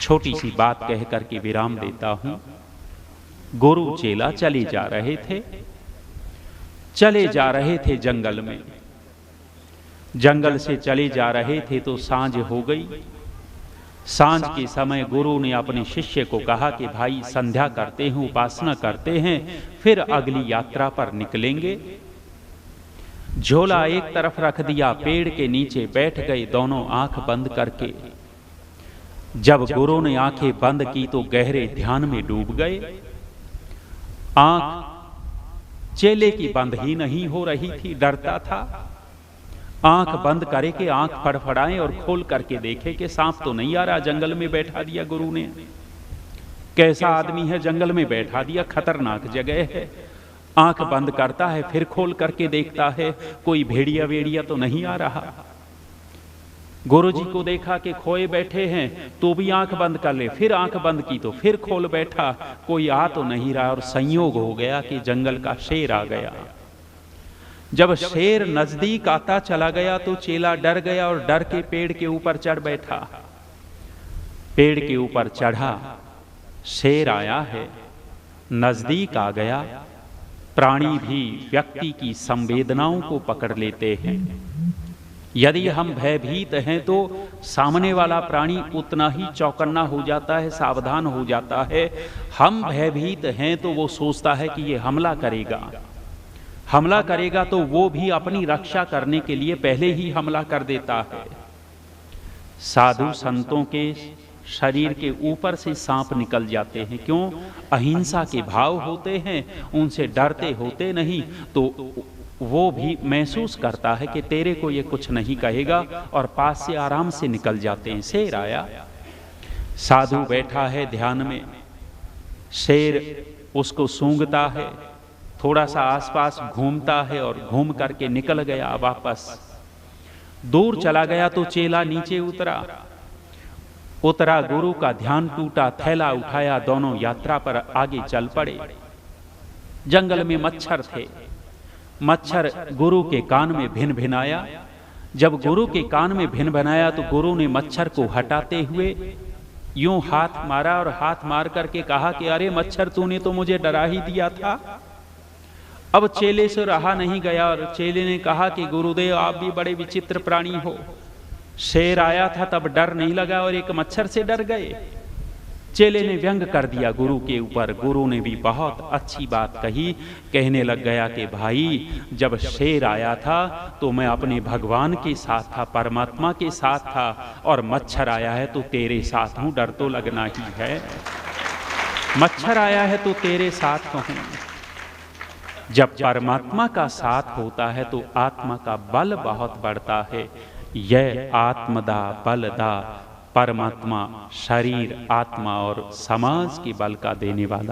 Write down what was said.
छोटी सी बात कह करके विराम देता हूं। गुरु चेला चले जा रहे थे जंगल में। जंगल से चले जा रहे थे तो सांझ हो गई। सांझ के समय गुरु ने अपने शिष्य को कहा कि भाई संध्या करते हैं, उपासना करते हैं, फिर अगली यात्रा पर निकलेंगे। झोला एक तरफ रख दिया, पेड़ के नीचे बैठ गए दोनों आंख बंद करके। जब गुरु ने आंखें बंद की तो गहरे ध्यान में डूब गए। आंख चेले की बंद ही नहीं हो रही थी, डरता था। आंख बंद करे कि आंख फड़फड़ाएं और खोल करके देखे कि सांप तो नहीं आ रहा। जंगल में बैठा दिया गुरु ने। कैसा आदमी है, जंगल में बैठा दिया, खतरनाक जगह है। आंख बंद करता है, फिर खोल करके देखता है कोई भेड़िया वेड़िया तो नहीं आ रहा। गुरु जी को देखा कि खोए बैठे हैं तो भी आंख बंद कर ले, फिर आंख बंद की तो फिर खोल बैठा, कोई आ तो नहीं रहा। और संयोग हो गया कि जंगल का शेर आ गया। जब शेर नजदीक आता चला गया तो चेला डर गया और डर के पेड़ के ऊपर चढ़ बैठा। पेड़ के ऊपर चढ़ा, शेर आया है, नजदीक आ गया। प्राणी भी व्यक्ति की संवेदनाओं को पकड़ लेते हैं। यदि हम भयभीत हैं तो सामने वाला प्राणी उतना ही चौकन्ना हो जाता है, सावधान हो जाता है। हम भयभीत हैं तो वो सोचता है कि ये हमला करेगा तो वो भी अपनी रक्षा करने के लिए पहले ही हमला कर देता है। साधु संतों के शरीर के ऊपर से सांप निकल जाते हैं। क्यों? अहिंसा के भाव होते हैं, उनसे डरते होते नहीं, तो वो भी महसूस करता है कि तेरे को ये कुछ नहीं कहेगा और पास से आराम से निकल जाते हैं। शेर आया, साधु बैठा है ध्यान में, शेर उसको सूंघता है, थोड़ा सा आसपास घूमता है और घूम करके निकल गया वापस। दूर चला गया तो चेला नीचे उतरा, गुरु का ध्यान टूटा, थैला उठाया, दोनों यात्रा पर आगे चल पड़े। जंगल में मच्छर थे। मच्छर गुरु के कान में भिन भिनाया। जब गुरु के कान में भिन भिनाया तो गुरु ने मच्छर को हटाते हुए यूं हाथ मारा और हाथ मार करके कहा कि अरे मच्छर, तूने तो मुझे डरा ही दिया था। अब चेले से रहा नहीं गया और चेले ने कहा कि गुरुदेव आप भी बड़े विचित्र प्राणी हो। शेर आया था तब डर नहीं लगा और एक मच्छर से डर गए। चेले ने व्यंग कर दिया गुरु के ऊपर। गुरु ने भी बहुत अच्छी बात कही, कहने लग गया कि भाई जब शेर आया था तो मैं अपने भगवान के साथ था, परमात्मा के साथ था, और मच्छर आया है तो तेरे साथ हूं, डर तो लगना ही है। मच्छर आया है तो तेरे साथ हूं। जब परमात्मा का साथ होता है तो आत्मा का बल बहुत बढ़ता है। यह आत्मदा बलदा, परमात्मा शरीर, आत्मा और समाज के बल का देने वाला